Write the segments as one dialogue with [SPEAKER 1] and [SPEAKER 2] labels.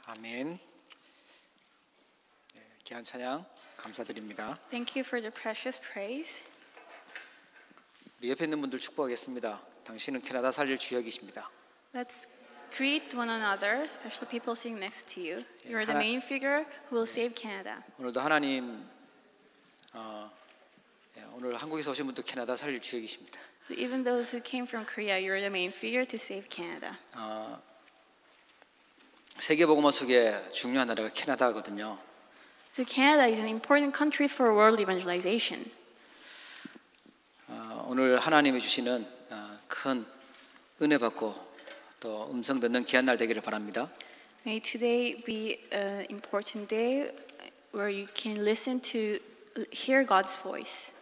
[SPEAKER 1] 아멘. 귀한 찬양 감사드립니다.
[SPEAKER 2] Thank you for the precious praise.
[SPEAKER 1] 우리 옆에 있는 분들 축복하겠습니다. 당신은 캐나다 살릴 주역이십니다.
[SPEAKER 2] Let's greet one another, especially people sitting next to you. You're the
[SPEAKER 1] 하나-
[SPEAKER 2] main figure who will save Canada.
[SPEAKER 1] 오늘도 하나님 오늘 한국에서 오신 분도 캐나다 살릴 주역이십니다.
[SPEAKER 2] Even those who came from Korea, you're the main figure to save Canada.
[SPEAKER 1] 세계 복음화 속에 중요한 나라가 캐나다거든요.
[SPEAKER 2] So Canada is an important country for world evangelization.
[SPEAKER 1] 오늘 하나님이 주시는 큰 은혜 받고 또 음성 듣는 귀한 날 되기를 바랍니다.
[SPEAKER 2] May today be an important day where you can listen to hear God's voice.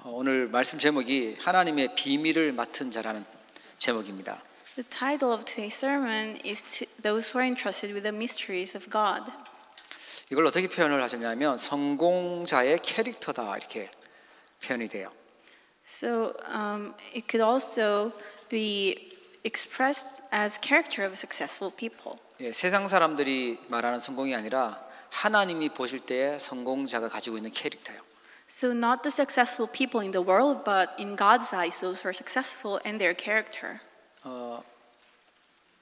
[SPEAKER 1] 오늘 말씀 제목이 하나님의 비밀을 맡은 자라는 제목입니다.
[SPEAKER 2] The title of today's sermon is to those who are entrusted with the mysteries of God.
[SPEAKER 1] 이걸 어떻게 표현을 하셨냐면 성공자의 캐릭터다 이렇게 표현이 돼요.
[SPEAKER 2] So it could also be expressed as character of successful people.
[SPEAKER 1] 세상 사람들이 말하는 성공이 아니라 하나님이 보실 때의 성공자가 가지고 있는 캐릭터예요.
[SPEAKER 2] So not the successful people in the world, but in God's eyes, those who are successful and their character.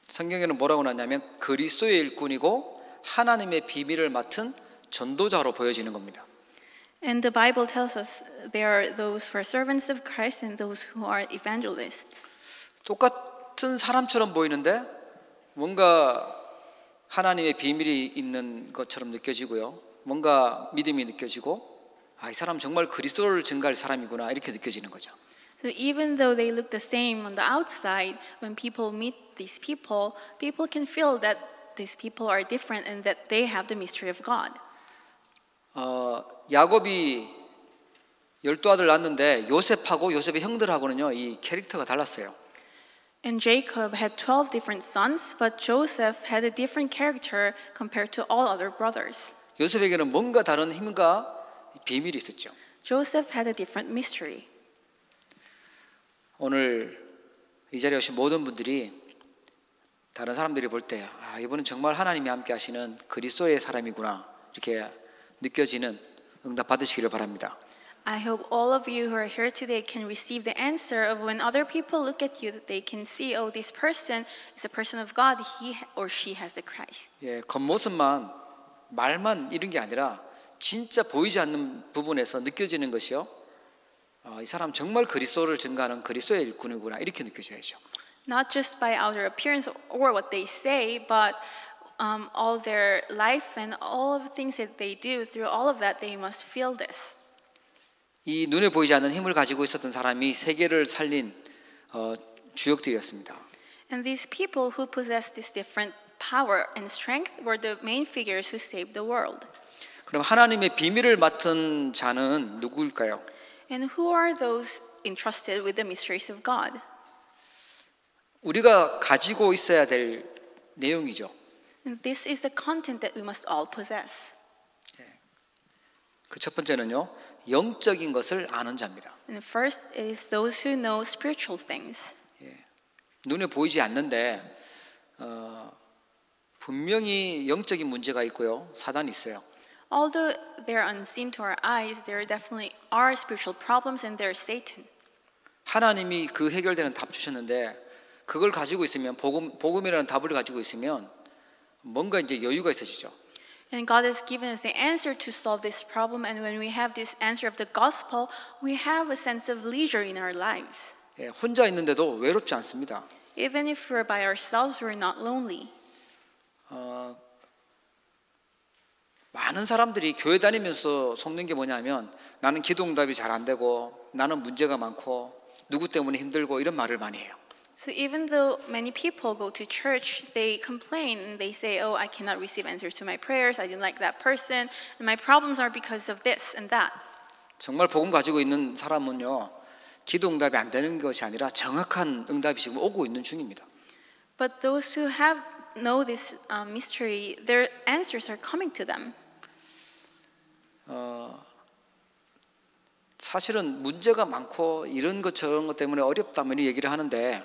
[SPEAKER 1] 성경에는 뭐라고 나냐면 그리스도의 일꾼이고 하나님의 비밀을 맡은 전도자로 보여지는 겁니다.
[SPEAKER 2] And the Bible tells us there are those who are servants of Christ and those who are evangelists.
[SPEAKER 1] 똑같은 사람처럼 보이는데 뭔가 하나님의 비밀이 있는 것처럼 느껴지고요. 뭔가 믿음이 느껴지고 이 사람 정말 그리스도를 증거할 사람이구나 이렇게 느껴지는 거죠.
[SPEAKER 2] So even though they look the same on the outside, when people meet these people can feel that these people are different and that they have the mystery of God.
[SPEAKER 1] 야곱이 12아들 낳았는데 요셉하고 요셉의 형들하고는요 이 캐릭터가 달랐어요.
[SPEAKER 2] And Jacob had 12 different sons, but Joseph had a different character compared to all other brothers.
[SPEAKER 1] 요셉에게는 뭔가 다른 힘과 비밀이 있었죠.
[SPEAKER 2] Joseph had a different mystery.
[SPEAKER 1] 오늘 이 자리에 오신 모든 분들이 다른 사람들이 볼 때 이분은 정말 하나님이 함께 하시는 그리스도의 사람이구나 이렇게 느껴지는 응답 받으시기를 바랍니다.
[SPEAKER 2] I hope all of you who are here today can receive the answer of when other people look at you that they can see, oh, this person is a person of God, he or she has the Christ.
[SPEAKER 1] 겉모습만 말만 이런 게 아니라 진짜 보이지 않는 부분에서 느껴지는 것이요. 이 사람 정말 그리스도를 증거하는 그리스도의 일꾼이구나 이렇게 느껴져야죠.
[SPEAKER 2] Not just by outer appearance or what they say, but all their life and all of the things that they do, through all of that, they must feel this.
[SPEAKER 1] 이 눈에 보이지 않는 힘을 가지고 있었던 사람이 세계를 살린 주역들이었습니다.
[SPEAKER 2] And these people who possess this different power and strength were the main figures who saved the world.
[SPEAKER 1] 그럼 하나님의 비밀을 맡은 자는 누구일까요?
[SPEAKER 2] And who are those entrusted with the mysteries of God?
[SPEAKER 1] 우리가 가지고 있어야 될 내용이죠.
[SPEAKER 2] And this is the content that we must all possess.
[SPEAKER 1] 그 첫 번째는요, 영적인 것을 아는 자입니다.
[SPEAKER 2] And first is those who know spiritual things.
[SPEAKER 1] 눈에 보이지 않는데 분명히 영적인 문제가 있고요, 사단이 있어요.
[SPEAKER 2] Although they're unseen to our eyes, there definitely are spiritual problems and there's Satan.
[SPEAKER 1] 하나님이 그 해결되는 답 주셨는데 그걸 가지고 있으면 복음이라는 답을 가지고 있으면 뭔가 이제 여유가 있어지죠.
[SPEAKER 2] And God has given us the answer to solve this problem, and when we have this answer of the gospel, we have a sense of leisure in our lives.
[SPEAKER 1] 혼자 있는데도 외롭지 않습니다.
[SPEAKER 2] Even if we're by ourselves, we're not lonely.
[SPEAKER 1] 많은 사람들이 교회 다니면서 속는 게 뭐냐면 나는 기도 응답이 잘 안 되고 나는 문제가 많고 누구 때문에 힘들고 이런 말을 많이 해요.
[SPEAKER 2] So even though many people go to church, they complain and they say, oh, I cannot receive answers to my prayers, I didn't like that person, and my problems are because of this and that.
[SPEAKER 1] 정말 복음 가지고 있는 사람은요, 기도 응답이 안 되는 것이 아니라 정확한 응답이 지금 오고 있는 중입니다.
[SPEAKER 2] But those who know this mystery, their answers are coming to them. 사실은 문제가 많고 이런 것 저런 것 때문에 어렵다면 얘기를 하는데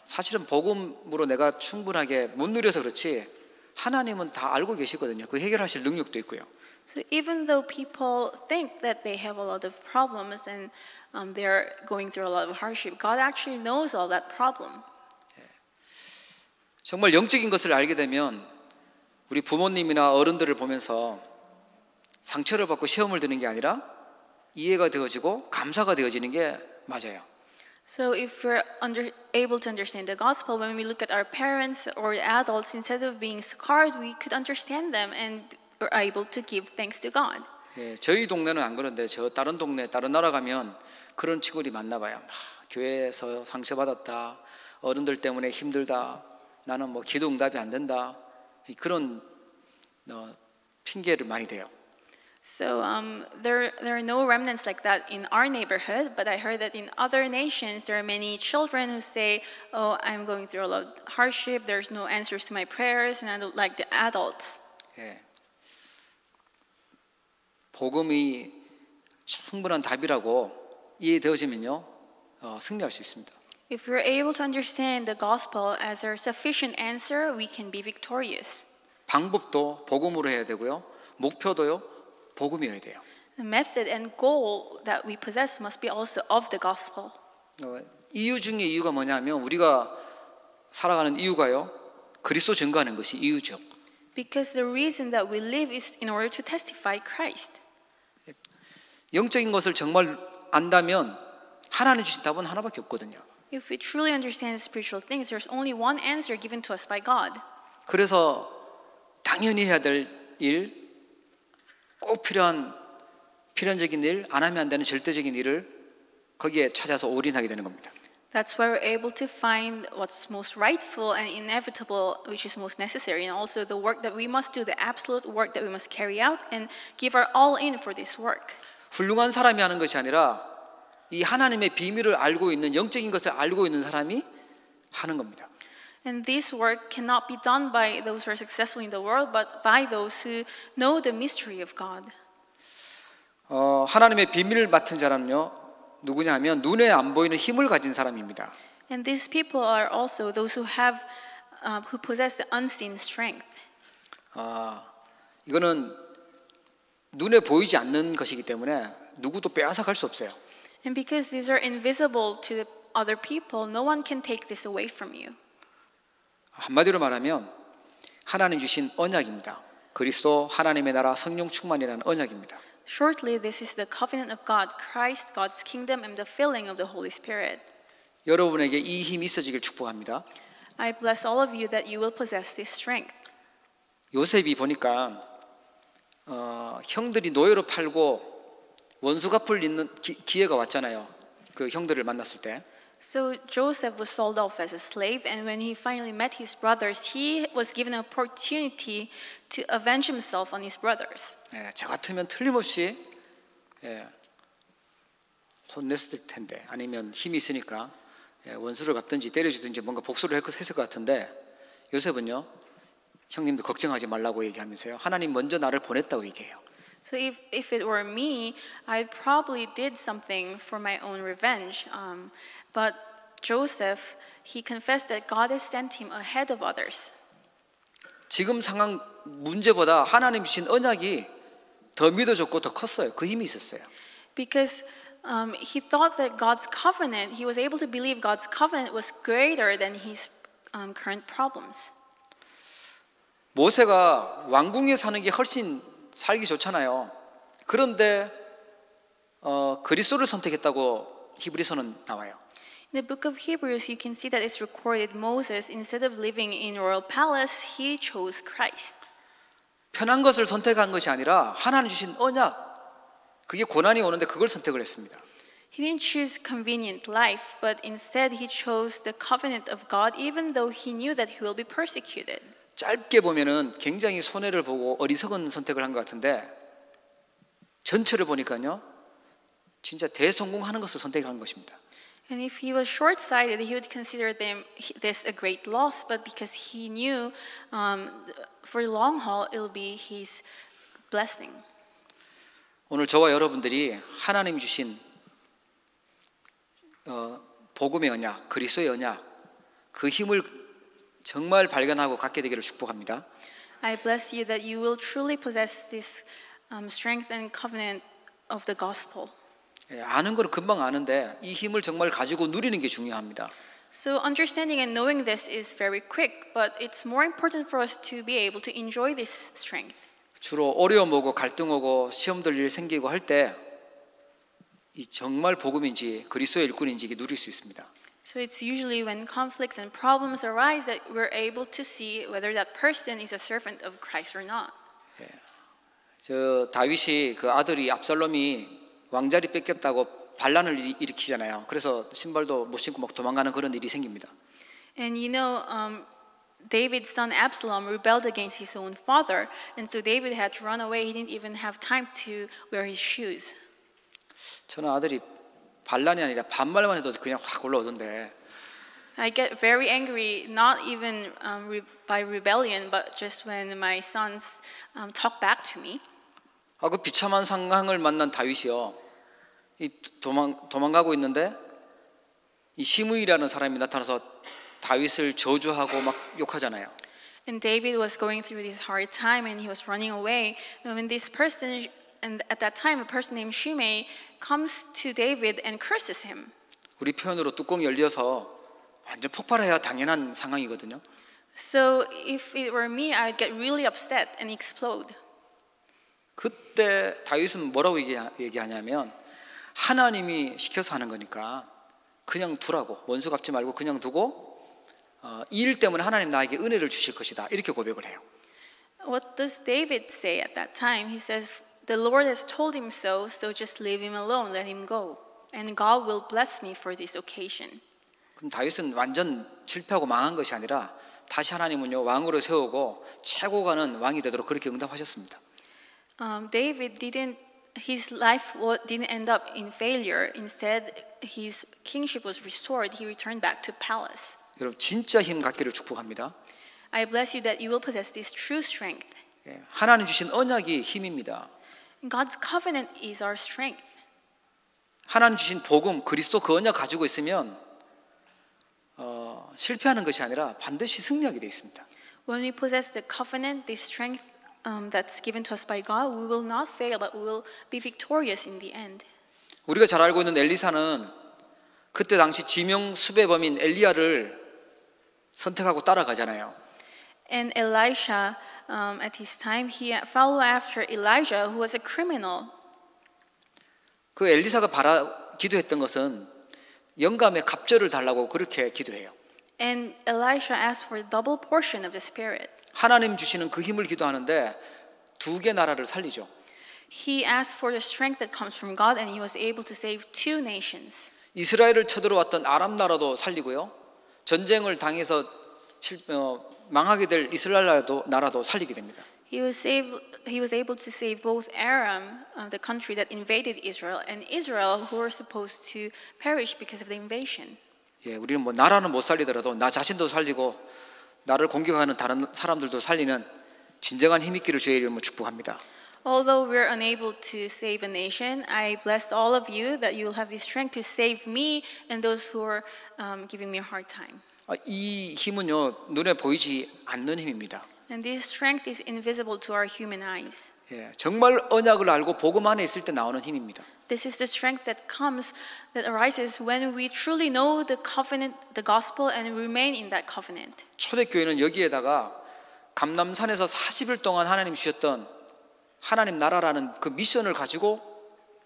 [SPEAKER 1] 사실은 복음으로 내가 충분하게 못 누려서 그렇지 하나님은 다 알고 계시거든요. 그 해결하실 능력도 있고요.
[SPEAKER 2] So even though people think that they have a lot of problems and they're going through a lot of hardship, God actually knows all that problem.
[SPEAKER 1] 정말 영적인 것을 알게 되면 우리 부모님이나 어른들을 보면서 상처를 받고 시험을 드는 게 아니라 이해가 되어지고 감사가 되어지는 게 맞아요.
[SPEAKER 2] So if we're able to understand the gospel, when we look at our parents or adults, instead of being scarred, we could understand them and we're able to give thanks to God.
[SPEAKER 1] 예, 저희 동네는 안 그런데 저 다른 동네, 다른 나라 가면 그런 친구들이 많나 봐요. 교회에서 상처받았다, 어른들 때문에 힘들다, 나는 뭐 기도 응답이 안 된다, 그런 핑계를 많이 대요.
[SPEAKER 2] So there are no remnants like that in our neighborhood, but I heard that in other nations there are many children who say, "Oh, I'm going through a lot of hardship. There's no answers to my prayers, and I don't like the adults."
[SPEAKER 1] 예. 복음이 충분한 답이라고 이해되어지면요, 승리할 수 있습니다.
[SPEAKER 2] If we're able to understand the gospel as our sufficient answer, we can be victorious.
[SPEAKER 1] 방법도 복음으로 해야 되고요, 목표도요, 복음이어야 돼요.
[SPEAKER 2] The method and goal that we possess must be also of the gospel.
[SPEAKER 1] 이유 중에 이유가 뭐냐면 우리가 살아가는 이유가요, 그리스도 증거하는 것이 이유죠.
[SPEAKER 2] Because the reason that we live is in order to testify Christ.
[SPEAKER 1] 영적인 것을 정말 안다면 하나님 주신 답은 하나밖에 없거든요.
[SPEAKER 2] If we truly understand spiritual things, there's only one answer given to us by God.
[SPEAKER 1] 그래서 당연히 해야 될 일, 꼭 필연적인 일, 안 하면 안 되는 절대적인 일을 거기에 찾아서 올인하게 되는 겁니다.
[SPEAKER 2] That's why we're able to find what's most rightful and inevitable, which is most necessary, and also the work that we must do, the absolute work that we must carry out, and give our all in for this work.
[SPEAKER 1] 훌륭한 사람이 하는 것이 아니라 이 하나님의 비밀을 알고 있는, 영적인 것을 알고 있는 사람이 하는 겁니다.
[SPEAKER 2] And this work cannot be done by those who are successful in the world, but by those who know the mystery of God.
[SPEAKER 1] 하나님의 비밀을 맡은 자는요, 누구냐 하면 눈에 안 보이는 힘을 가진 사람입니다.
[SPEAKER 2] And these people are also those who have, who possess the unseen strength.
[SPEAKER 1] 이거는 눈에 보이지 않는 것이기 때문에 누구도 빼앗아 갈 수 없어요.
[SPEAKER 2] And because these are invisible to the other people, no one can take this away from you.
[SPEAKER 1] 한마디로 말하면 하나님 주신 언약입니다. 그리스도 하나님의 나라 성령 충만이라는 언약입니다.
[SPEAKER 2] Shortly, this is the covenant of God, Christ, God's kingdom, and the filling of the Holy Spirit.
[SPEAKER 1] 여러분에게 이 힘이 있어지길 축복합니다.
[SPEAKER 2] I bless all of you that you will possess this strength.
[SPEAKER 1] 요셉이 보니까 형들이 노예로 팔고 원수 갚을 있는 기회가 왔잖아요. 그 형들을 만났을 때.
[SPEAKER 2] So Joseph was sold off as a slave, and when he finally met his brothers, he was given an opportunity to avenge himself on his brothers.
[SPEAKER 1] 저 같으면 틀림없이 손 냈을 텐데, 아니면 힘이 있으니까 원수를 갚든지 때려주든지 뭔가 복수를 했을 것 같은데, 요셉은요, 형님도 걱정하지 말라고 얘기하면서요, 하나님 먼저 나를 보냈다고 얘기해요.
[SPEAKER 2] So if it were me, I probably did something for my own revenge. But Joseph, he confessed that God has sent him ahead of others.
[SPEAKER 1] 지금 상황 문제보다 하나님 주신 언약이 더 믿어졌고 더 컸어요. 그 힘이 있었어요.
[SPEAKER 2] Because he thought that God's covenant, he was able to believe God's covenant was greater than his current problems.
[SPEAKER 1] 모세가 왕궁에 사는 게 훨씬 살기 좋잖아요. 그런데 그리스도를 선택했다고 히브리서는 나와요.
[SPEAKER 2] In the book of Hebrews, you can see that it's recorded Moses, instead of living in royal palace, he chose Christ.
[SPEAKER 1] 편한 것을 선택한 것이 아니라 하나님 주신 언약, 그게 고난이 오는데 그걸 선택을 했습니다.
[SPEAKER 2] He didn't choose convenient life, but instead he chose the covenant of God, even though he knew that he will be persecuted.
[SPEAKER 1] 짧게 보면은 굉장히 손해를 보고 어리석은 선택을 한 것 같은데, 전체를 보니까요, 진짜 대성공하는 것을 선택한 것입니다.
[SPEAKER 2] And if he was short-sighted, he would consider this a great loss. But because he knew for the long haul, it will be his blessing.
[SPEAKER 1] 오늘 저와 여러분들이 하나님 주신 복음의 언약, 그리스도의 언약, 그 힘을 정말 발견하고 갖게 되기를 축복합니다.
[SPEAKER 2] I bless you that you will truly possess this strength and covenant of the gospel.
[SPEAKER 1] 예, 아는 건 금방 아는데 이 힘을 정말 가지고 누리는 게 중요합니다.
[SPEAKER 2] So understanding and knowing this is very quick, but it's more important for us to be able to enjoy this strength.
[SPEAKER 1] 주로 어려움 오고 갈등 오고 시험들 일 생기고 할 때 이 정말 복음인지 그리스도의 일꾼인지 누릴 수 있습니다.
[SPEAKER 2] So it's usually when conflicts and problems arise that we're able to see whether that person is a servant of Christ or not.
[SPEAKER 1] 저 다윗이 그 아들이 압살롬이 왕자리 뺏겼다고 반란을 일으키잖아요. 그래서 신발도 못 신고 막 도망가는 그런 일이 생깁니다.
[SPEAKER 2] And you know, David's son Absalom rebelled against his own father, and so David had to run away. He didn't even have time to wear his shoes.
[SPEAKER 1] 저는 아들이 반란이 아니라 반말만 해도 그냥 확 올라오던데
[SPEAKER 2] I get very angry, not even by rebellion, but just when my sons talk back to me.
[SPEAKER 1] 그 비참한 상황을 만난 다윗이요. 이 도망가고 있는데 이 시므이라는 사람이 나타나서 다윗을 저주하고 막 욕하잖아요.
[SPEAKER 2] And David was going through this hard time, and he was running away. And when this person, and at that time, a person named Shimei comes to David and curses him.
[SPEAKER 1] 우리 표현으로 뚜껑이 열려서 완전 폭발해야 당연한 상황이거든요.
[SPEAKER 2] So if it were me, I'd get really upset and explode.
[SPEAKER 1] 그때 다윗은 뭐라고 얘기하냐면 하나님이 시켜서 하는 거니까 그냥 두라고 원수 갚지 말고 그냥 두고 이 일 때문에 하나님 나에게 은혜를 주실 것이다 이렇게 고백을 해요.
[SPEAKER 2] What does David say at that time? He says, "The Lord has told him so, so just leave him alone, let him go, and God will bless me for this occasion."
[SPEAKER 1] 그럼 다윗은 완전 실패하고 망한 것이 아니라 다시 하나님은요 왕으로 세우고 최고 가는 왕이 되도록 그렇게 응답하셨습니다.
[SPEAKER 2] David his life didn't end up in failure. Instead, his kingship was restored. He returned back to palace.
[SPEAKER 1] 여러분 진짜 힘 갖기를 축복합니다.
[SPEAKER 2] I bless you that you will possess this true strength.
[SPEAKER 1] 하나님 주신 언약이 힘입니다.
[SPEAKER 2] God's covenant is our strength.
[SPEAKER 1] 하나님 주신 복음 그리스도 그 언약 가지고 있으면 실패하는 것이 아니라 반드시 승리하게 되어 있습니다.
[SPEAKER 2] When we possess the covenant, this strength that's given to us by God, we will not fail, but we will be victorious in the end.
[SPEAKER 1] 우리가 잘 알고 있는 엘리사는 그때 당시 지명 수배범인 엘리야를 선택하고 따라가잖아요.
[SPEAKER 2] And Elisha, at his time, he followed after Elijah, who was a criminal.
[SPEAKER 1] 그 엘리사가 기도했던 것은 영감의 갑절을 달라고 그렇게 기도해요.
[SPEAKER 2] And Elisha asked for a double portion of the Spirit.
[SPEAKER 1] 하나님 주시는 그 힘을 기도하는데 두 개 나라를 살리죠.
[SPEAKER 2] He asked for the strength that comes from God, and he was able to save two nations.
[SPEAKER 1] 이스라엘을 쳐들어왔던 아람 나라도 살리고요. 전쟁을 당해서 망하게 될 이스라엘 나라도 살리게 됩니다.
[SPEAKER 2] He was able to save both Aram, the country that invaded Israel, and Israel, who were supposed to perish because of the invasion.
[SPEAKER 1] 우리는 뭐 나라는 못 살리더라도 나 자신도 살리고 나를 공격하는 다른 사람들도 살리는 진정한 힘 있기를 주의 이름으로 축복합니다.
[SPEAKER 2] Although we're unable to save a nation, I bless all of you that you will have the strength to save me and those who are giving me a hard time.
[SPEAKER 1] 이 힘은요 눈에 보이지 않는 힘입니다.
[SPEAKER 2] And this strength is invisible to our human eyes.
[SPEAKER 1] 정말 언약을 알고 복음 안에 있을 때 나오는 힘입니다.
[SPEAKER 2] This is the strength that arises when we truly know the covenant, the gospel, and remain in that covenant.
[SPEAKER 1] 초대교회는 여기에다가 감람산에서 40일 동안 하나님 주셨던 하나님 나라라는 그 미션을 가지고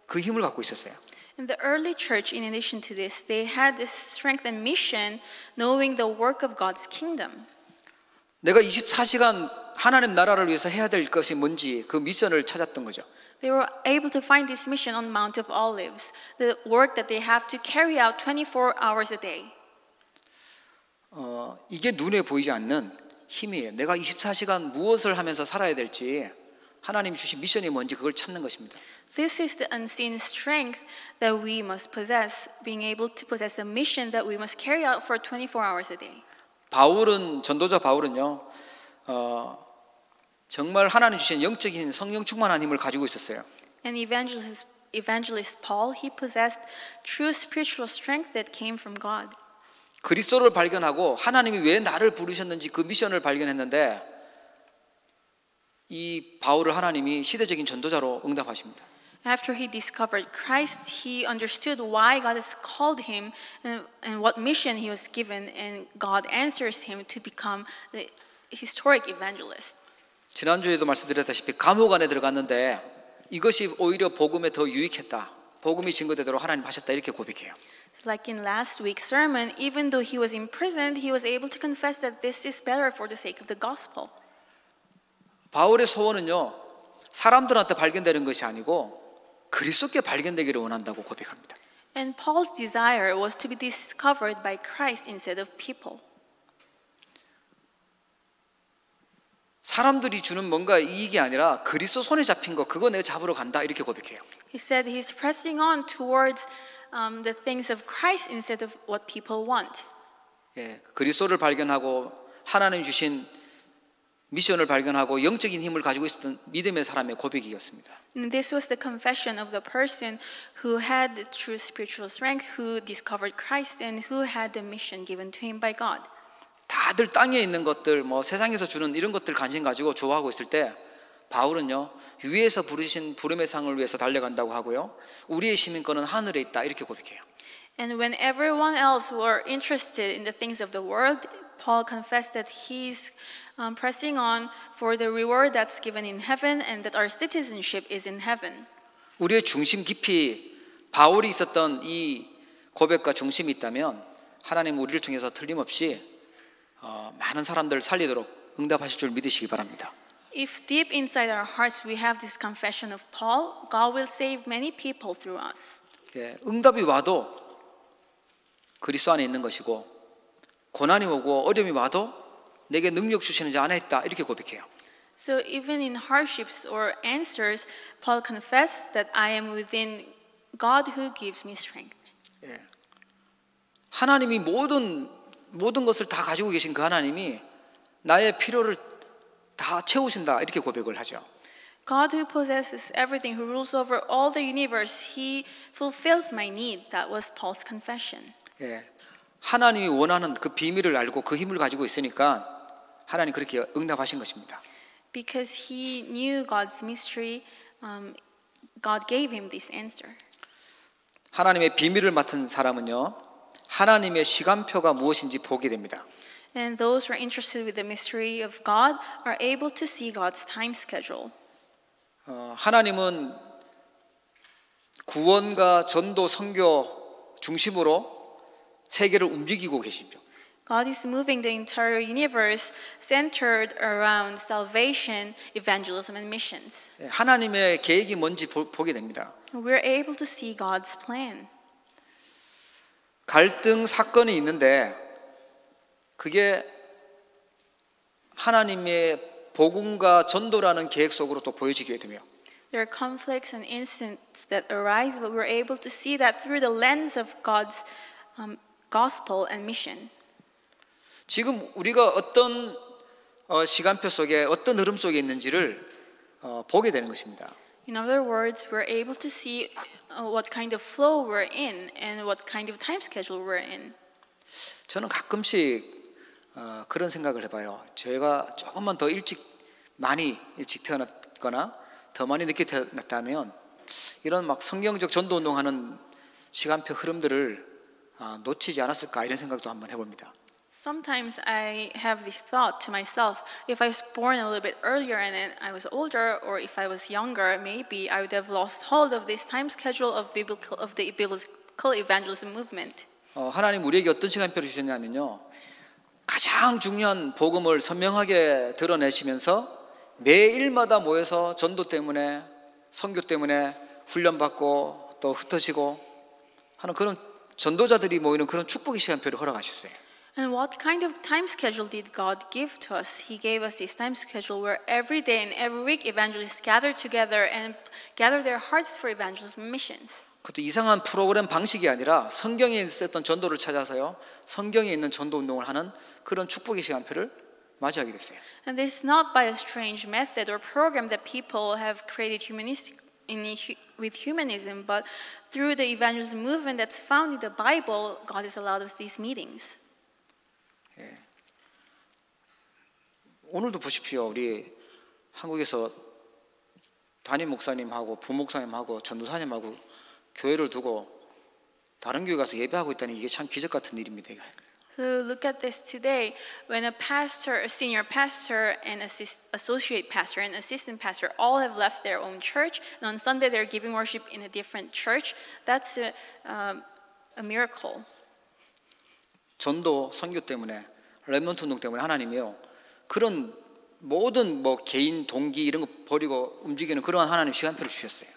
[SPEAKER 1] 그 힘을 갖고 있었어요.
[SPEAKER 2] In the early church, in addition to this, they had this strength and mission, knowing the work of God's kingdom.
[SPEAKER 1] 내가 24시간 하나님 나라를 위해서 해야 될 것이 뭔지 그 미션을 찾았던 거죠.
[SPEAKER 2] They were able to find this mission on Mount of Olives, the work that they have to carry out 24 hours a day.
[SPEAKER 1] 이게 눈에 보이지 않는 힘이에요. 내가 24시간 무엇을 하면서 살아야 될지 하나님 주신 미션이 뭔지 그걸 찾는 것입니다.
[SPEAKER 2] This is the unseen strength that we must possess, being able to possess a mission that we must carry out for 24 hours a day.
[SPEAKER 1] 전도자 바울은요, 정말 하나님 주신 영적인 성령 충만한 힘을 가지고 있었어요.
[SPEAKER 2] And evangelist Paul, he possessed true spiritual strength that came from God.
[SPEAKER 1] 그리스도를 발견하고 하나님이 왜 나를 부르셨는지 그 미션을 발견했는데 이 바울을 하나님이 시대적인 전도자로 응답하십니다.
[SPEAKER 2] After he discovered Christ, he understood why God has called him and what mission he was given, and God answers him to become the historic evangelist.
[SPEAKER 1] 지난주에도 말씀드렸다시피 감옥 안에 들어갔는데 이것이 오히려 복음에 더 유익했다. 복음이 증거되도록 하나님 하셨다 이렇게 고백해요.
[SPEAKER 2] Like in last week's sermon, even though he was imprisoned, he was able to confess that this is better for the sake of the gospel.
[SPEAKER 1] 바울의 소원은요, 사람들한테 발견되는 것이 아니고 그리스도께 발견되기를 원한다고 고백합니다.
[SPEAKER 2] And Paul's desire was to be discovered by Christ instead of people.
[SPEAKER 1] 사람들이 주는 뭔가 이익이 아니라 그리스도 손에 잡힌 거 그거 내가 잡으러 간다 이렇게 고백해요.
[SPEAKER 2] He said he's pressing on towards the things of Christ instead of what people want.
[SPEAKER 1] 예, 그리스도를 발견하고 하나님 주신 미션을 발견하고 영적인 힘을 가지고 있었던 믿음의 사람의 고백이었습니다.
[SPEAKER 2] And this was the confession of the person who had the true spiritual strength, who discovered Christ, and who had the mission given to him by God.
[SPEAKER 1] 다들 땅에 있는 것들, 뭐 세상에서 주는 이런 것들 관심 가지고 좋아하고 있을 때 바울은요, 위에서 부르신 부름의 상을 위해서 달려간다고 하고요, 우리의 시민권은 하늘에 있다 이렇게 고백해요.
[SPEAKER 2] And when everyone else were interested in the things of the world, Paul confessed that he's pressing on for the reward that's given in heaven and that our citizenship is in heaven.
[SPEAKER 1] 우리의 중심 깊이 바울이 있었던 이 고백과 중심이 있다면 하나님 우리를 통해서 틀림없이 많은 사람들을 살리도록 응답하실 줄 믿으시기 바랍니다.
[SPEAKER 2] If deep inside our hearts we have this confession of Paul, God will save many people through us.
[SPEAKER 1] 예, 응답이 와도 그리스도 안에 있는 것이고 고난이 오고 어려움이 와도 내게 능력 주시는 자 안에 있다 이렇게 고백해요.
[SPEAKER 2] So even in hardships or answers, Paul confessed that I am within God who gives me strength.
[SPEAKER 1] 예. 하나님이 모든 것을 다 가지고 계신 그 하나님이 나의 필요를 다 채우신다 이렇게 고백을 하죠.
[SPEAKER 2] God who possesses everything, who rules over all the universe, he fulfills my need. That was Paul's confession.
[SPEAKER 1] 예. 하나님이 원하는 그 비밀을 알고 그 힘을 가지고 있으니까 하나님 그렇게 응답하신 것입니다.
[SPEAKER 2] Because he knew God's mystery, God gave him this answer.
[SPEAKER 1] 하나님의 비밀을 맡은 사람은요, 하나님의 시간표가 무엇인지 보게 됩니다.
[SPEAKER 2] And those who are interested with the mystery of God are able to see God's time schedule.
[SPEAKER 1] 하나님은 구원과 전도, 선교 중심으로 세계를 움직이고 계시죠.
[SPEAKER 2] God is moving the entire universe centered around salvation, evangelism, and missions.
[SPEAKER 1] 하나님의 계획이 뭔지 보게 됩니다.
[SPEAKER 2] We're able to see God's plan.
[SPEAKER 1] 갈등 사건이 있는데 그게 하나님의 복음과 전도라는 계획 속으로 또 보여지게 되며
[SPEAKER 2] There are conflicts and incidents that arise, but we're able to see that through the lens of God's gospel and mission.
[SPEAKER 1] 지금 우리가 어떤 시간표 속에 어떤 흐름 속에 있는지를 보게 되는 것입니다.
[SPEAKER 2] In other words, we're able to see what kind of flow we're in and what kind of time schedule we're in.
[SPEAKER 1] 저는 가끔씩 그런 생각을 해봐요. 제가 조금만 더 많이 일찍 태어났거나 더 많이 늦게 태어났다면 이런 막 성경적 전도 운동하는 시간표 흐름들을 놓치지 않았을까 이런 생각도 한번 해봅니다.
[SPEAKER 2] Sometimes I have this thought to myself, if I was born a little bit earlier and then I was older, or if I was younger, maybe I would have lost hold of this time schedule of the biblical evangelism movement.
[SPEAKER 1] 하나님 우리에게 어떤 시간표를 주셨냐면요, 가장 중요한 복음을 선명하게 드러내시면서 매일마다 모여서 전도 때문에 선교 때문에 훈련받고 또 흩어지고 하는 그런 전도자들이 모이는 그런 축복의 시간표를 허락하셨어요.
[SPEAKER 2] And what kind of time schedule did God give to us? He gave us this time schedule where every day and every week evangelists gather together and gather their hearts for evangelism missions.
[SPEAKER 1] 그것도 이상한 프로그램 방식이 아니라 성경에 있었던 전도를 찾아서요, 성경에 있는 전도 운동을 하는 그런 축복의 시간표를 맞이하게 됐어요.
[SPEAKER 2] And this is not by a strange method or program that people have created with humanism, but through the evangelism movement that's found in the Bible, God has allowed us these meetings.
[SPEAKER 1] 오늘도 보십시오. 우리 한국에서 담임 목사님하고 부목사님하고 전도사님하고 교회를 두고 다른 교회 가서 예배하고 있다니 이게 참 기적 같은 일입니다. 이거.
[SPEAKER 2] So look at this today. When a pastor, a senior pastor, and associate pastor and assistant pastor all have left their own church, and on Sunday they're giving worship in a different church, that's a miracle.
[SPEAKER 1] 전도 선교 때문에 렘넌트 운동 때문에 하나님이요 그런 모든 뭐 개인 동기 이런 거 버리고 움직이는 그러한 하나님 시간표를 주셨어요.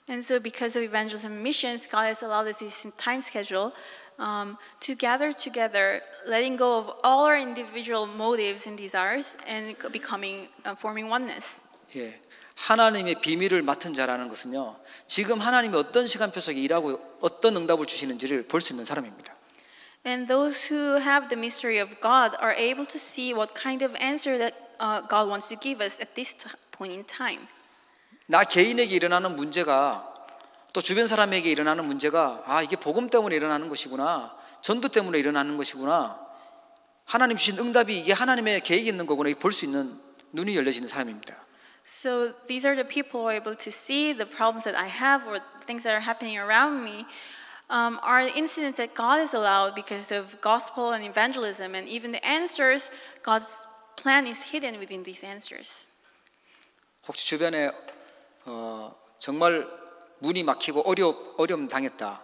[SPEAKER 2] And so because of evangelism and missions, God has allowed us this time schedule to gather together, letting go of all our individual motives and desires, and forming oneness.
[SPEAKER 1] 예, 하나님의 비밀을 맡은 자라는 것은요, 지금 하나님이 어떤 시간표 속에 일하고 어떤 응답을 주시는지를 볼 수 있는 사람입니다.
[SPEAKER 2] And those who have the mystery of God are able to see what kind of answer that God wants to give us at this point in time.
[SPEAKER 1] 나 개인에게 일어나는 문제가 또 주변 사람에게 일어나는 문제가 이게 복음 때문에 일어나는 것이구나, 전도 때문에 일어나는 것이구나, 하나님 주신 응답이 이게 하나님의 계획이 있는 거구나 볼 수 있는 눈이 열려지는 사람입니다.
[SPEAKER 2] So these are the people who are able to see the problems that I have or things that are happening around me are incidents that God has allowed because of gospel and evangelism, and even the answers, God's plan is hidden within these answers.
[SPEAKER 1] 혹시 주변에 정말 문이 막히고 어려움 당했다.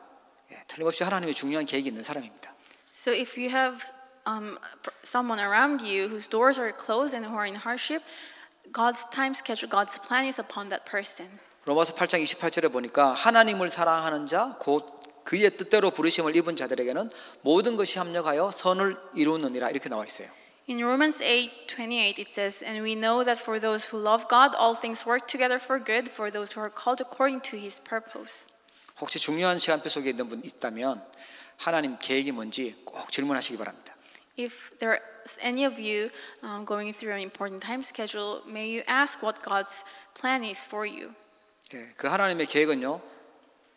[SPEAKER 1] 틀림없이 하나님의 중요한 계획이 있는 사람입니다.
[SPEAKER 2] So if you have someone around you whose doors are closed and who are in hardship, God's time schedule, God's plan is upon that person.
[SPEAKER 1] 로마서 8장 28절에 보니까 하나님을 사랑하는 자, 곧 그의 뜻대로 부르심을 입은 자들에게는 모든 것이 합력하여 선을 이루느니라 이렇게 나와 있어요.
[SPEAKER 2] In Romans 8:28 it says, "And we know that for those who love God, all things work together for good, for those who are called according to His purpose."
[SPEAKER 1] 혹시 중요한 시간표 속에 있는 분 있다면 하나님 계획이 뭔지 꼭 질문하시기 바랍니다.
[SPEAKER 2] If there's any of you going through an important time schedule, may you ask what God's plan is for you.
[SPEAKER 1] 그 하나님의 계획은요,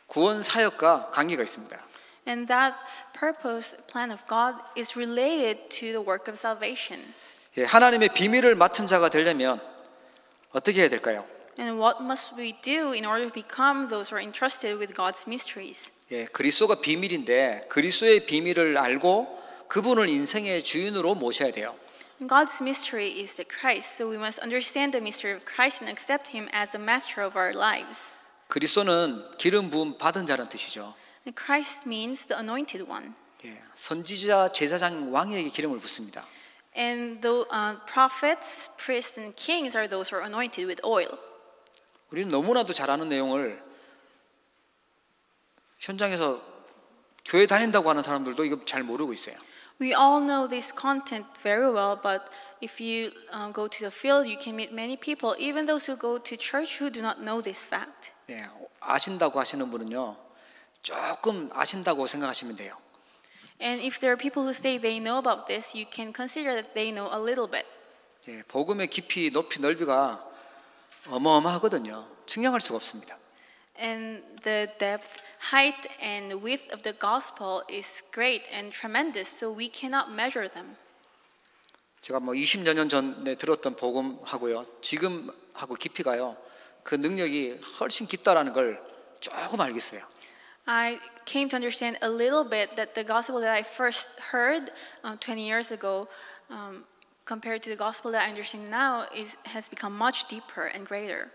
[SPEAKER 1] 구원 사역과 관계가 있습니다.
[SPEAKER 2] And that purpose, plan of God, is related to the work of salvation.
[SPEAKER 1] 하나님의 비밀을 맡은 자가 되려면 어떻게 해야 될까요?
[SPEAKER 2] And what must we do in order to become those who are entrusted with God's mysteries?
[SPEAKER 1] 그리스도가 비밀인데 그리스도의 비밀을 알고 그분을 인생의 주인으로 모셔야 돼요.
[SPEAKER 2] God's mystery is the Christ, so we must understand the mystery of Christ and accept Him as a master of our lives.
[SPEAKER 1] 그리스도는 기름 부음 받은 자라는 뜻이죠.
[SPEAKER 2] And Christ means the anointed one.
[SPEAKER 1] 선지자, 제사장, 왕에게 기름을 붓습니다.
[SPEAKER 2] And the prophets, priests, and kings are those who are anointed with oil.
[SPEAKER 1] 우리는 너무나도 잘 아는 내용을 현장에서 교회 다닌다고 하는 사람들도 이거 잘 모르고 있어요.
[SPEAKER 2] We all know this content very well, but if you go to the field, you can meet many people, even those who go to church who do not know this fact.
[SPEAKER 1] 아신다고 하시는 분은요, 조금 아신다고 생각하시면 돼요.
[SPEAKER 2] And if there are people who say they know about this, you can consider that they know a little bit.
[SPEAKER 1] 복음의 깊이, 높이, 넓이가 어마어마하거든요. 측량할 수가 없습니다.
[SPEAKER 2] And the depth, height, and width of the gospel is great and tremendous, so we cannot measure them.
[SPEAKER 1] 제가 20여 년 전에 들었던 복음하고요, 지금하고 깊이가요, 그 능력이 훨씬 깊다라는 걸 조금 알겠어요.
[SPEAKER 2] I came to understand a little bit that the gospel that I first heard 20 years ago, compared to the gospel that I understand now, has become much deeper and greater.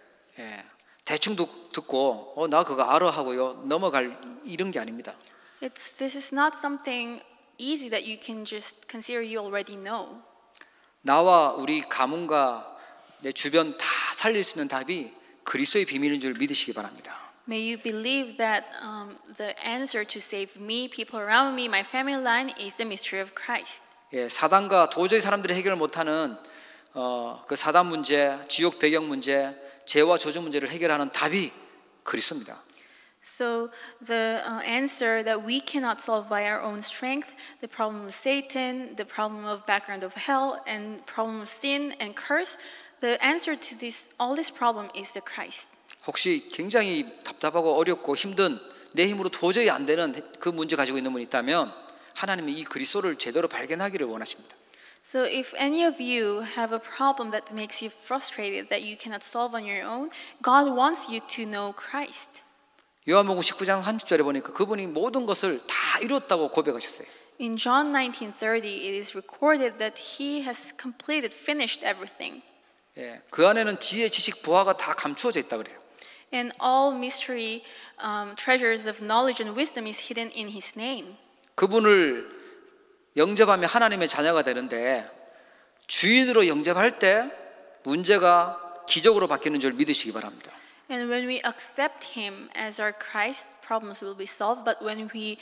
[SPEAKER 1] 대충 듣고 나 그거 알아 하고요 넘어갈 이런 게 아닙니다.
[SPEAKER 2] This is not something easy that you can just consider you already know.
[SPEAKER 1] 나와 우리 가문과 내 주변 다 살릴 수 있는 답이 그리스도의 비밀인 줄 믿으시기 바랍니다.
[SPEAKER 2] May you believe that the answer to save me, people around me, my family line is the mystery of Christ.
[SPEAKER 1] 사단과 도저히 사람들이 해결 못하는 그 사단 문제, 지옥 배경 문제, 죄와 저주 문제를 해결하는 답이 그리스도입니다.
[SPEAKER 2] So the answer that we cannot solve by our own strength, the problem of Satan, the problem of background of hell, and problem of sin and curse, the answer to all this problem is the Christ.
[SPEAKER 1] 혹시 굉장히 답답하고 어렵고 힘든 내 힘으로 도저히 안 되는 그 문제 가지고 있는 분이 있다면 하나님이 이 그리스도를 제대로 발견하기를 원하십니다.
[SPEAKER 2] So if any of you have a problem that makes you frustrated that you cannot solve on your own, God wants you to know Christ.
[SPEAKER 1] 요한복음 19장 30절에 보니까 그분이 모든 것을 다 이뤘다고 고백하셨어요.
[SPEAKER 2] In John 19:30, it is recorded that he has completed, finished everything.
[SPEAKER 1] 예, 그 안에는 지혜, 지식, 보화가 다 감추어져 있다 그래요.
[SPEAKER 2] And all mystery, treasures of knowledge and wisdom is hidden in his name.
[SPEAKER 1] 그분을 영접하면 하나님의 자녀가 되는데 주인으로 영접할 때 문제가 기적으로 바뀌는 줄 믿으시기 바랍니다.
[SPEAKER 2] And when we accept him as our Christ, problems will be solved. But when we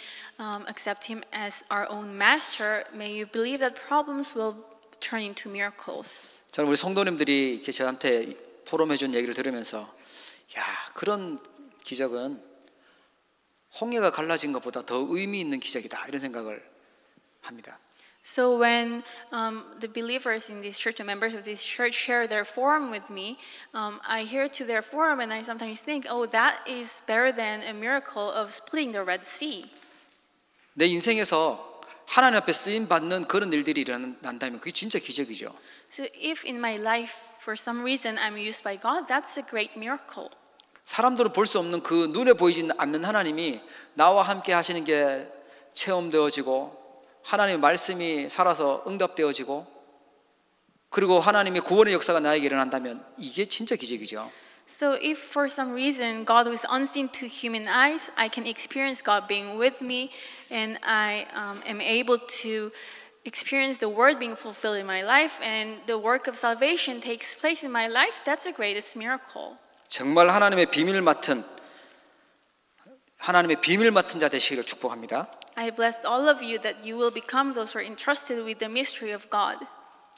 [SPEAKER 2] accept him as our own master, may you believe that problems will turn into miracles.
[SPEAKER 1] 저는 우리 성도님들이 이렇게 저한테 포럼해준 얘기를 들으면서 야, 그런 기적은 홍해가 갈라진 것보다 더 의미 있는 기적이다 이런 생각을 합니다.
[SPEAKER 2] So when the believers in this church, the members of this church, share their forum with me, I hear to their forum and I sometimes think, oh, that is better than a miracle of splitting the Red Sea.
[SPEAKER 1] 내 인생에서 하나님 앞에 쓰임 받는 그런 일들이 일어난다면 그게 진짜 기적이죠.
[SPEAKER 2] So if in my life, for some reason, I'm used by God, that's a great miracle.
[SPEAKER 1] 사람들은 볼 수 없는 그 눈에 보이지 않는 하나님이 나와 함께 하시는 게 체험되어지고 하나님의 말씀이 살아서 응답되어지고 그리고 하나님의 구원의 역사가 나에게 일어난다면 이게 진짜 기적이죠.
[SPEAKER 2] So if for some reason God was unseen to human eyes, I can experience God being with me and I am able to experience the word being fulfilled in my life and the work of salvation takes place in my life, that's the greatest miracle.
[SPEAKER 1] 정말 하나님의 비밀 맡은 자 되시기를 축복합니다.
[SPEAKER 2] I bless all of you that you will become those who are entrusted with the mystery of God.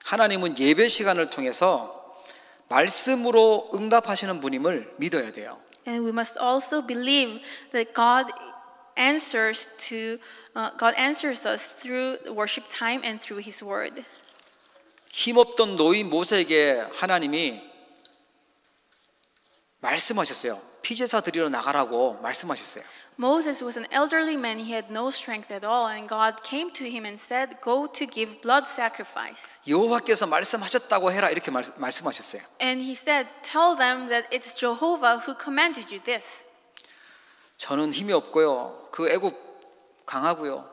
[SPEAKER 1] 하나님은 예배 시간을 통해서 말씀으로 응답하시는 분임을 믿어야 돼요.
[SPEAKER 2] And we must also believe that God answers us through worship time and through His Word.
[SPEAKER 1] 힘없던 노인 모세에게 하나님이 말씀하셨어요. 피제사 드리러 나가라고 말씀하셨어요.
[SPEAKER 2] Moses was an elderly man, he had no strength at all, and God came to him and said, "Go to give blood sacrifice."
[SPEAKER 1] 여호와께서 말씀하셨다고 해라 이렇게 말씀하셨어요.
[SPEAKER 2] And he said, "Tell them that it's Jehovah who commanded you this."
[SPEAKER 1] 저는 힘이 없고요. 그 애굽 강하고요.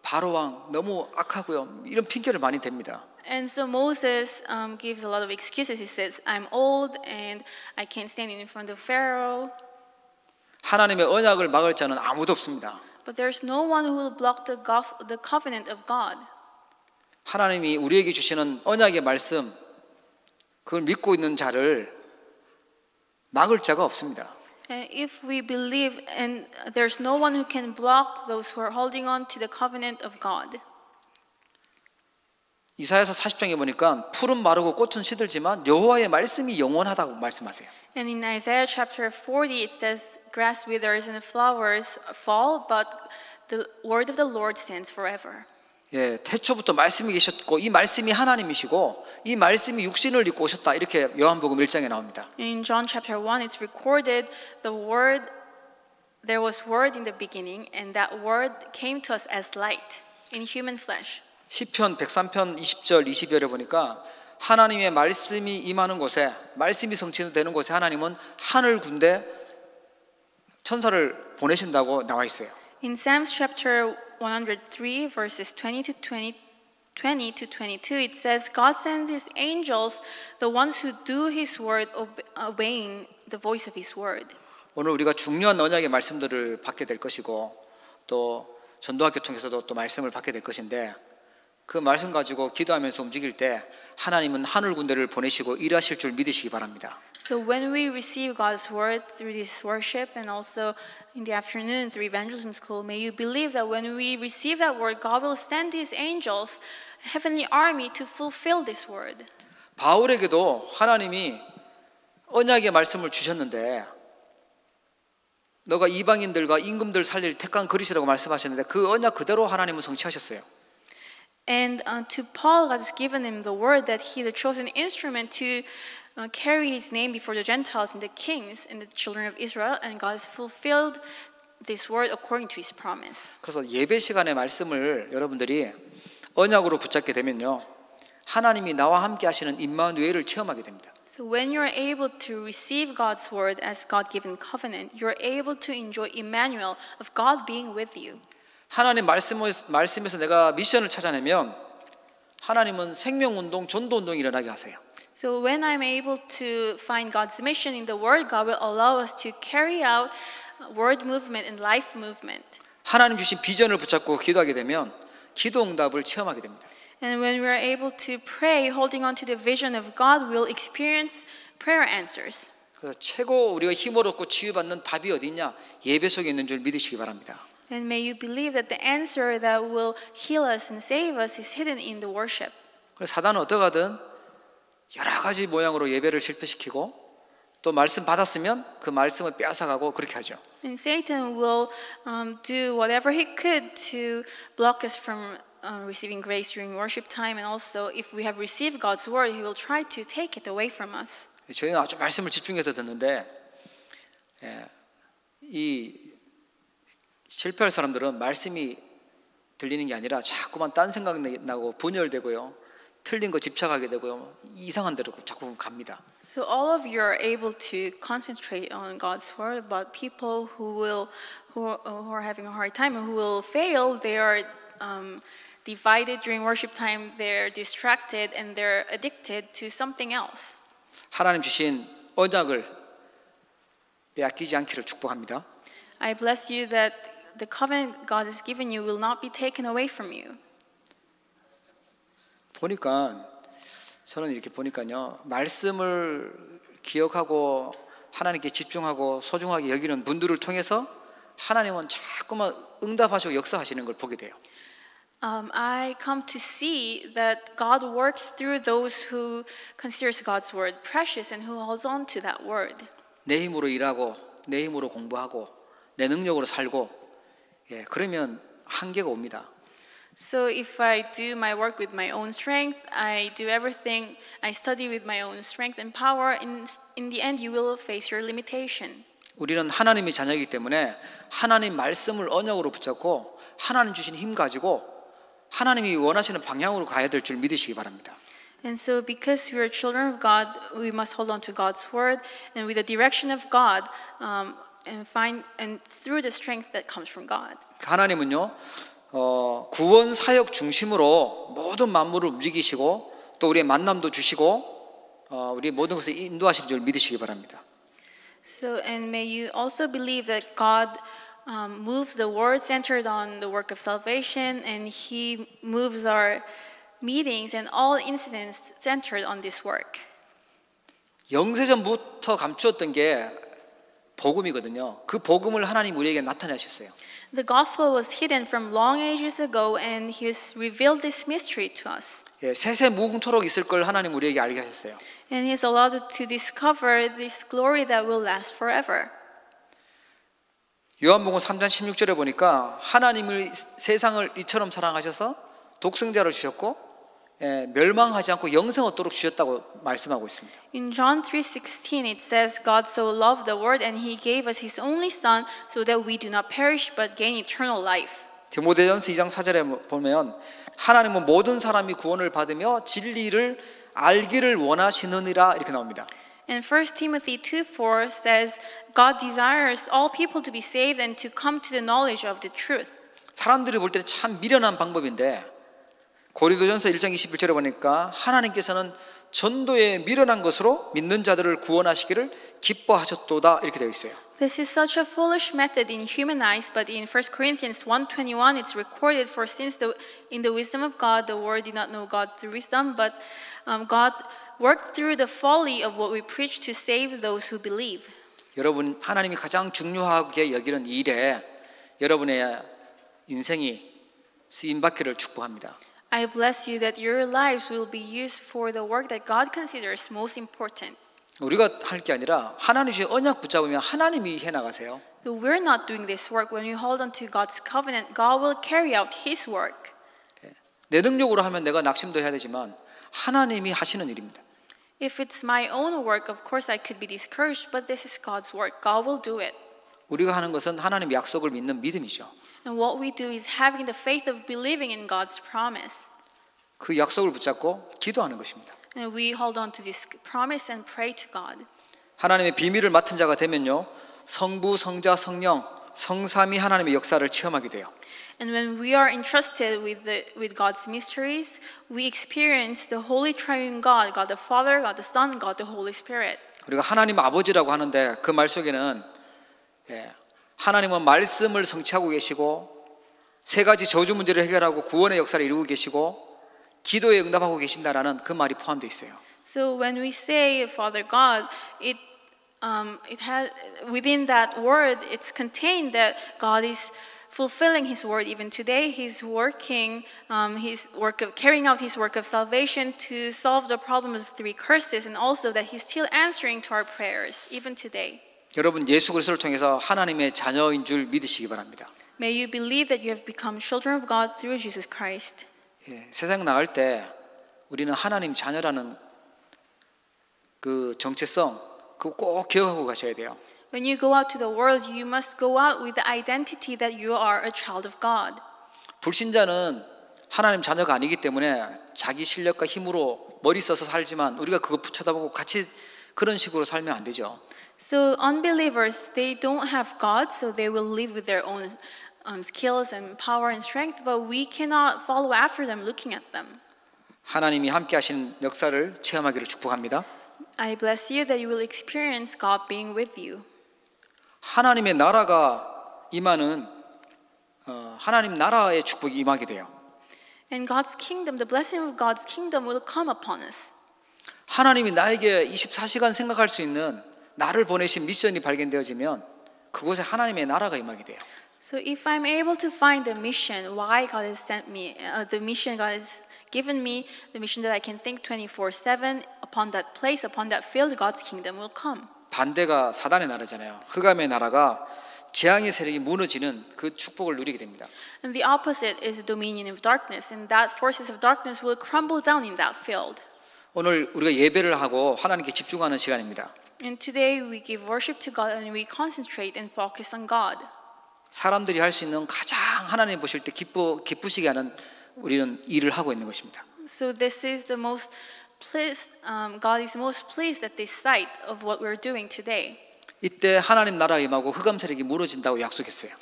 [SPEAKER 1] 바로 왕 너무 악하고요. 이런 핑계를 많이 댑니다.
[SPEAKER 2] And so Moses gives a lot of excuses. He says, "I'm old and I can't stand in front of Pharaoh."
[SPEAKER 1] 하나님의 언약을 막을 자는 아무도 없습니다.
[SPEAKER 2] But there's no one who will block the covenant of God.
[SPEAKER 1] 하나님이 우리에게 주시는 언약의 말씀, 그걸 믿고 있는 자를 막을 자가 없습니다.
[SPEAKER 2] And if we believe, and there's no one who can block those who are holding on to the covenant of God.
[SPEAKER 1] 이사야서 40장에 보니까 풀은 마르고 꽃은 시들지만 여호와의 말씀이 영원하다고 말씀하세요.
[SPEAKER 2] And in Isaiah chapter 40 it says, "Grass withers and flowers fall, but the word of the Lord stands forever."
[SPEAKER 1] 예, 태초부터 말씀이 계셨고 이 말씀이 하나님이시고 이 말씀이 육신을 입고 오셨다 이렇게 요한복음 1장에 나옵니다.
[SPEAKER 2] In John chapter 1 it's recorded there was word in the beginning and that word came to us as light in human flesh.
[SPEAKER 1] 시편 103편 20절 20절에 보니까 하나님의 말씀이 임하는 곳에 말씀이 성취되는 곳에 하나님은 하늘 군대 천사를 보내신다고 나와 있어요.
[SPEAKER 2] In Psalms chapter 103 verses 20 to 22 it says God sends his angels, the ones who do his word, obeying the voice of his word.
[SPEAKER 1] 오늘 우리가 중요한 언약의 말씀들을 받게 될 것이고 또 전도학교 통해서도 또 말씀을 받게 될 것인데 그 말씀 가지고 기도하면서 움직일 때 하나님은 하늘 군대를 보내시고 일하실 줄 믿으시기 바랍니다.
[SPEAKER 2] So when we receive God's word through this worship and also in the afternoon through evangelism school, may you believe that when we receive that word, God will send his angels, heavenly army, to fulfill this word.
[SPEAKER 1] 바울에게도 하나님이 언약의 말씀을 주셨는데 너가 이방인들과 임금들 살릴 택한 그릇이라고 말씀하셨는데 그 언약 그대로 하나님은 성취하셨어요.
[SPEAKER 2] And to Paul, God has given him the word that he, the chosen instrument to carry his name before the Gentiles and the kings and the children of Israel, and God has fulfilled this word according to his promise.
[SPEAKER 1] 그래서 예배 시간의 말씀을 여러분들이 언약으로 붙잡게 되면요 하나님이 나와 함께 하시는 임마누엘을 체험하게 됩니다.
[SPEAKER 2] So when you're able to receive God's word as God-given covenant, you're able to enjoy Emmanuel of God being with you.
[SPEAKER 1] 하나님 말씀에서 내가 미션을 찾아내면 하나님은 생명운동, 전도운동이 일어나게 하세요.
[SPEAKER 2] So when I'm able to find God's mission in the word, God will allow us to carry out word movement and life movement.
[SPEAKER 1] 하나님 주신 비전을 붙잡고 기도하게 되면 기도 응답을 체험하게 됩니다.
[SPEAKER 2] And when we're able to pray, holding on to the vision of God, we'll experience prayer answers.
[SPEAKER 1] 그래서 최고 우리가 힘을 얻고 치유받는 답이 어디 있냐? 예배 속에 있는 줄 믿으시기 바랍니다.
[SPEAKER 2] And may you believe that the answer that will heal us and save us is hidden in the worship.
[SPEAKER 1] 그래서 사단은 어떠하든 여러 가지 모양으로 예배를 실패시키고 또 말씀 받았으면 그 말씀을 빼앗아가고 그렇게 하죠.
[SPEAKER 2] And Satan will do whatever he could to block us from receiving grace during worship time, and also if we have received God's word, he will try to take it away from us.
[SPEAKER 1] 저희는 아주 말씀을 집중해서 듣는데 이 실패할 사람들은 말씀이 들리는 게 아니라 자꾸만 딴 생각 나고 분열되고요, 틀린 거 집착하게 되고요, 이상한 데로 자꾸 갑니다.
[SPEAKER 2] So all of you are able to concentrate on God's word, but people who are having a hard time and who will fail, they are divided during worship time. They're distracted and they're addicted to something else.
[SPEAKER 1] 하나님 주신 언약을 빼앗기지 않기를 축복합니다.
[SPEAKER 2] I bless you that the covenant God has given you will not be taken away from you.
[SPEAKER 1] 보니까 저는 이렇게 보니까요, 말씀을 기억하고 하나님께 집중하고 소중하게 여기는 분들을 통해서 하나님은 자꾸만 응답하시고 역사하시는 걸 보게 돼요.
[SPEAKER 2] I come to see that God works through those who considers God's word precious and who holds on to that word.
[SPEAKER 1] 내 힘으로 일하고 내 힘으로 공부하고 내 능력으로 살고, 그러면 한계가 옵니다.
[SPEAKER 2] So if I do my work with my own strength, I do everything, I study with my own strength and power, in the end you will face your limitation.
[SPEAKER 1] 우리는 하나님의 자녀이기 때문에 하나님 말씀을 언약으로 붙잡고 하나님 주신 힘 가지고 하나님이 원하시는 방향으로 가야 될 줄 믿으시기 바랍니다.
[SPEAKER 2] And so because we are children of God, we must hold on to God's word and with the direction of God, and through the strength that comes from God.
[SPEAKER 1] 하나님은요, 구원 사역 중심으로 모든 만물을 움직이시고 또 우리의 만남도 주시고 우리의 모든 것을 인도하시는 줄 믿으시기 바랍니다.
[SPEAKER 2] So and may you also believe that God moves the word centered on the work of salvation, and He moves our meetings and all incidents centered on this work.
[SPEAKER 1] 영세전부터 감추었던 게 복음이거든요. 그 복음을 하나님 우리에게 나타내셨어요.
[SPEAKER 2] The gospel was hidden from long ages ago, and He has revealed this mystery to us.
[SPEAKER 1] 세세무궁토록 있을 걸 하나님 우리에게 알게 하셨어요.
[SPEAKER 2] And He has allowed us to discover this glory that will last forever.
[SPEAKER 1] 요한복음 3장 16절에 보니까 하나님을 세상을 이처럼 사랑하셔서 독생자를 주셨고 멸망하지 않고 영생 얻도록 주셨다고 말씀하고 있습니다.
[SPEAKER 2] In John 3:16 it says God so loved the world and He gave us His only Son so that we do not perish but gain eternal life.
[SPEAKER 1] 디모데전서 2장 4절에 보면 하나님은 모든 사람이 구원을 받으며 진리를 알기를 원하시느니라 이렇게 나옵니다.
[SPEAKER 2] And 1 Timothy 2:4 says God desires all people to be saved and to come to the knowledge of the truth.
[SPEAKER 1] 사람들이 볼 때는 참 미련한 방법인데 고린도전서 1장 21절에 보니까 하나님께서는 전도에 미련한 것으로 믿는 자들을 구원하시기를 기뻐하셨도다 이렇게 되어 있어요.
[SPEAKER 2] This is such a foolish method in human eyes, but in 1 Corinthians 1:21 it's recorded, for since in the wisdom of God the world did not know God through wisdom, but God worked through the folly of what we preach to save those who believe.
[SPEAKER 1] 여러분, 하나님이 가장 중요하게 여기는 일에 여러분의 인생이 쓰임받기를 축복합니다.
[SPEAKER 2] I bless you that your lives will be used for the work that God considers most important.
[SPEAKER 1] 우리가 할 게 아니라 하나님 주신 언약 붙잡으면 하나님이 해나가세요.
[SPEAKER 2] So we're not doing this work. When we hold on to God's covenant, God will carry out His work.
[SPEAKER 1] 내 능력으로 하면 내가 낙심도 해야 되지만 하나님이 하시는 일입니다.
[SPEAKER 2] If it's my own work, of course I could be discouraged, but this is God's work. God will do it.
[SPEAKER 1] 우리가 하는 것은 하나님의 약속을 믿는 믿음이죠.
[SPEAKER 2] And what we do is having the faith of believing in God's promise.
[SPEAKER 1] 그 약속을 붙잡고 기도하는 것입니다.
[SPEAKER 2] And we hold on to this promise and pray to God.
[SPEAKER 1] 하나님의 비밀을 맡은 자가 되면요, 성부, 성자, 성령, 성삼위 하나님의 역사를 체험하게 돼요.
[SPEAKER 2] And when we are entrusted with God's mysteries, we experience the Holy Triune God, God the Father, God the Son, God the Holy Spirit.
[SPEAKER 1] 우리가 하나님 아버지라고 하는데 그 말 속에는 하나님은 말씀을 성취하고 계시고 세 가지 저주 문제를 해결하고 구원의 역사를 이루고 계시고 기도에 응답하고 계신다라는 그 말이 포함되어 있어요.
[SPEAKER 2] So when we say Father God, it has within that word it's contained that God is fulfilling His word even today. He's working His work of carrying out His work of salvation to solve the problem of three curses, and also that He's still answering to our prayers even today.
[SPEAKER 1] 여러분 예수 그리스도를 통해서 하나님의 자녀인 줄 믿으시기 바랍니다.
[SPEAKER 2] May you believe that you have become children of God through Jesus Christ.
[SPEAKER 1] 세상 나갈 때 우리는 하나님 자녀라는 그 정체성 그거 꼭 기억하고 가셔야 돼요.
[SPEAKER 2] When you go out to the world, you must go out with the identity that you are a child of God.
[SPEAKER 1] 불신자는 하나님 자녀가 아니기 때문에 자기 실력과 힘으로 머리 써서 살지만 우리가 그거 쳐다보고 같이 그런 식으로 살면 안 되죠.
[SPEAKER 2] So unbelievers, they don't have God, so they will live with their own skills and power and strength, but we cannot follow after them looking at them.
[SPEAKER 1] 하나님이 함께 하시는 역사를 체험하기를 축복합니다.
[SPEAKER 2] I bless you that you will experience God being with you.
[SPEAKER 1] 하나님의 나라가 임하는 하나님 나라의 축복이 임하게 돼요.
[SPEAKER 2] And God's kingdom, the blessing of God's kingdom will come upon us.
[SPEAKER 1] 하나님이 나에게 24시간 생각할 수 있는 나를 보내신 미션이 발견되어지면 그곳에 하나님의 나라가 임하게 돼요.
[SPEAKER 2] So if I'm able to find the mission, why God has sent me, the mission God has given me, the mission that I can think 24/7 upon that place, upon that field, God's kingdom will come.
[SPEAKER 1] 반대가 사단의 나라잖아요. 흑암의 나라가 재앙의 세력이 무너지는 그 축복을 누리게 됩니다.
[SPEAKER 2] And the opposite is the dominion of darkness, and that forces of darkness will crumble down in that field.
[SPEAKER 1] 오늘 우리가 예배를 하고 하나님께 집중하는 시간입니다.
[SPEAKER 2] And today we give worship to God and we concentrate and focus on God.
[SPEAKER 1] 사람들이 할 수 있는 가장 하나님 보실 때 기쁘시게 하는 우리는 일을 하고 있는 것입니다.
[SPEAKER 2] So this is the most pleased, God is most pleased at this sight of what we're doing today.
[SPEAKER 1] 이때 하나님 나라가 임하고 흑암 세력이 무너진다고 약속했어요.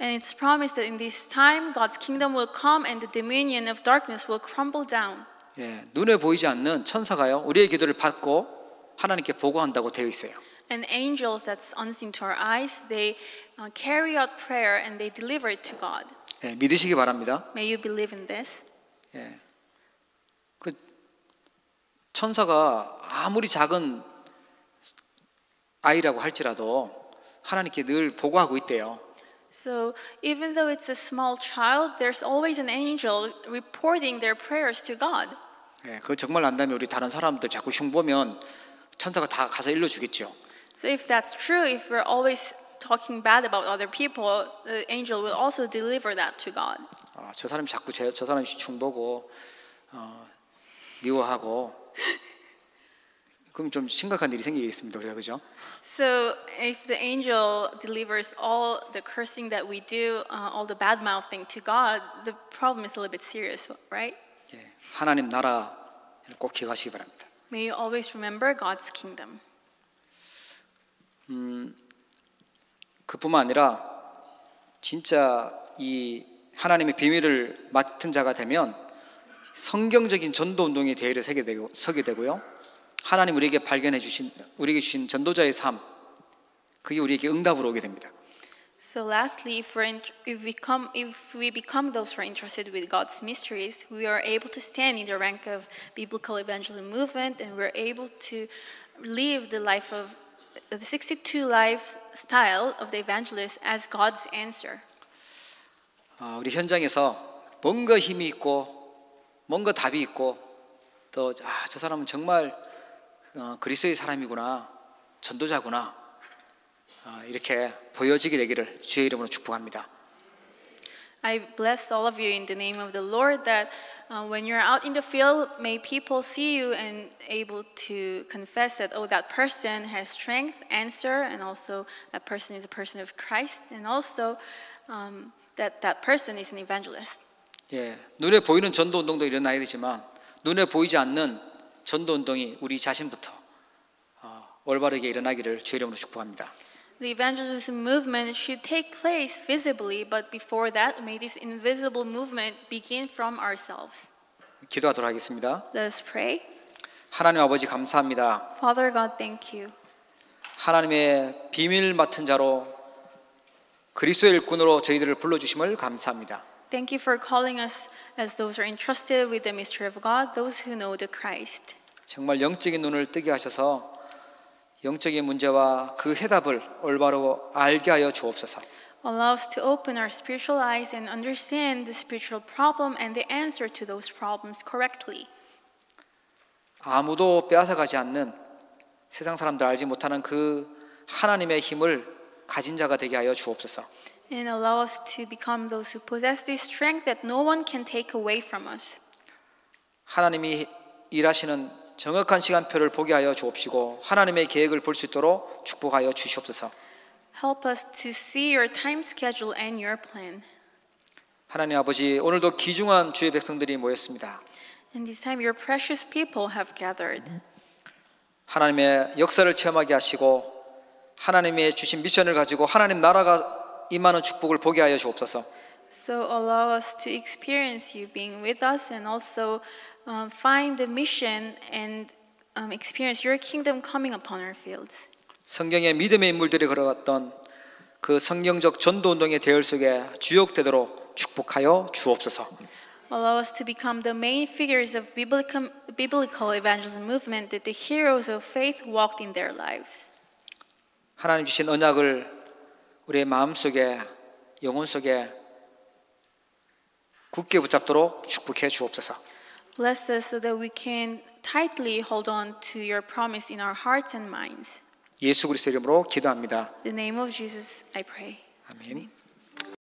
[SPEAKER 2] And it's promised that in this time God's kingdom will come and the dominion of darkness will crumble down.
[SPEAKER 1] 눈에 보이지 않는 천사가요 우리의 기도를 받고 하나님께 보고한다고 되어 있어요.
[SPEAKER 2] And angels that's unseen to our eyes, they carry out prayer and they deliver it to God.
[SPEAKER 1] 믿으시기 바랍니다.
[SPEAKER 2] May you believe in this.
[SPEAKER 1] 그 천사가 아무리 작은 아이라고 할지라도 하나님께 늘 보고하고 있대요.
[SPEAKER 2] So even though it's a small child, there's always an angel reporting their prayers to God.
[SPEAKER 1] 그거 정말 안다면 우리 다른 사람들 자꾸 흉보면 천사가 다 가서 일러주겠죠.
[SPEAKER 2] So if that's true, if we're always talking bad about other people, the angel will also deliver that to God.
[SPEAKER 1] 저 사람이 자꾸 저 사람이 흉보고 미워하고 그럼 좀 심각한 일이 생기겠습니다, 우리가 그죠?
[SPEAKER 2] So if the angel delivers all the cursing that we do, all the bad mouthing to God, the problem is a little bit serious, right?
[SPEAKER 1] 하나님 나라를 꼭 기억하시기 바랍니다.
[SPEAKER 2] May you always remember God's kingdom.
[SPEAKER 1] 그뿐만 아니라 진짜 이 하나님의 비밀을 맡은 자가 되면 성경적인 전도 운동의 대회를 서게 되고요. 하나님 우리에게 우리에게 주신 전도자의 삶, 그게 우리에게 응답으로 오게 됩니다.
[SPEAKER 2] So lastly, if we become those who are entrusted with God's mysteries, we are able to stand in the rank of biblical evangelism movement, and we're able to live the life of the 62 lifestyle of the evangelist as God's answer.
[SPEAKER 1] 우리 현장에서 뭔가 힘이 있고 뭔가 답이 있고 또 저 사람은 정말 그리스도의 사람이구나, 전도자구나 이렇게 보여지게 되기를 주의 이름으로 축복합니다.
[SPEAKER 2] I bless all of you in the name of the Lord that when you're out in the field, may people see you and able to confess that, oh, that person has strength, answer, and also that person is a person of Christ, and also that person is an evangelist.
[SPEAKER 1] 예, 눈에 보이는 전도 운동도 일어나야 되지만 눈에 보이지 않는 전도 운동이 우리 자신부터 올바르게 일어나기를 주의 이름으로 축복합니다.
[SPEAKER 2] The evangelism movement should take place visibly, but before that, may this invisible movement begin from ourselves.
[SPEAKER 1] 기도하도록 하겠습니다.
[SPEAKER 2] Let us pray.
[SPEAKER 1] 하나님 아버지 감사합니다.
[SPEAKER 2] Father God, thank you.
[SPEAKER 1] 하나님의 비밀 맡은 자로 그리스도의 일꾼으로 저희들을 불러주심을 감사합니다.
[SPEAKER 2] Thank you for calling us as those who are entrusted with the mystery of God, those who know the Christ.
[SPEAKER 1] 정말 영적인 눈을 뜨게 하셔서 영적인 문제와 그 해답을 올바로 알게 하여 주옵소서.
[SPEAKER 2] Allow us to open our spiritual eyes and understand the spiritual problem and the answer to those problems correctly.
[SPEAKER 1] 아무도 빼앗아가지 않는 세상 사람들 알지 못하는 그 하나님의 힘을 가진 자가 되게 하여 주옵소서.
[SPEAKER 2] And allow us to become those who possess this strength that no one can take away from us.
[SPEAKER 1] 하나님이 일하시는 정확한 시간표를 보게 하여 주옵시고 하나님의 계획을 볼 수 있도록 축복하여 주시옵소서.
[SPEAKER 2] Help us to see your time schedule and your plan.
[SPEAKER 1] 하나님 아버지, 오늘도 귀중한 주의 백성들이 모였습니다.
[SPEAKER 2] In this time, your precious people have gathered.
[SPEAKER 1] 하나님의 역사를 체험하게 하시고 하나님의 주신 미션을 가지고 하나님 나라가 임하는 축복을 보게 하여 주옵소서.
[SPEAKER 2] So allow us to experience you being with us and also find the mission and experience your kingdom coming upon our fields.
[SPEAKER 1] 성경의 믿음의 인물들이 걸어갔던 그 성경적 전도 운동의 대열 속에 주역되도록 축복하여 주옵소서.
[SPEAKER 2] Allow us to become the main figures of biblical evangelism movement that the heroes of faith walked in their lives.
[SPEAKER 1] 하나님 주신 언약을 우리의 마음속에 영혼 속에 굳게 붙잡도록 축복해 주옵소서.
[SPEAKER 2] Bless us so that we can tightly hold on to your promise in our hearts and minds.
[SPEAKER 1] 예수 그리스도 이름으로 기도합니다.
[SPEAKER 2] In the name of Jesus, I pray.
[SPEAKER 1] 아멘.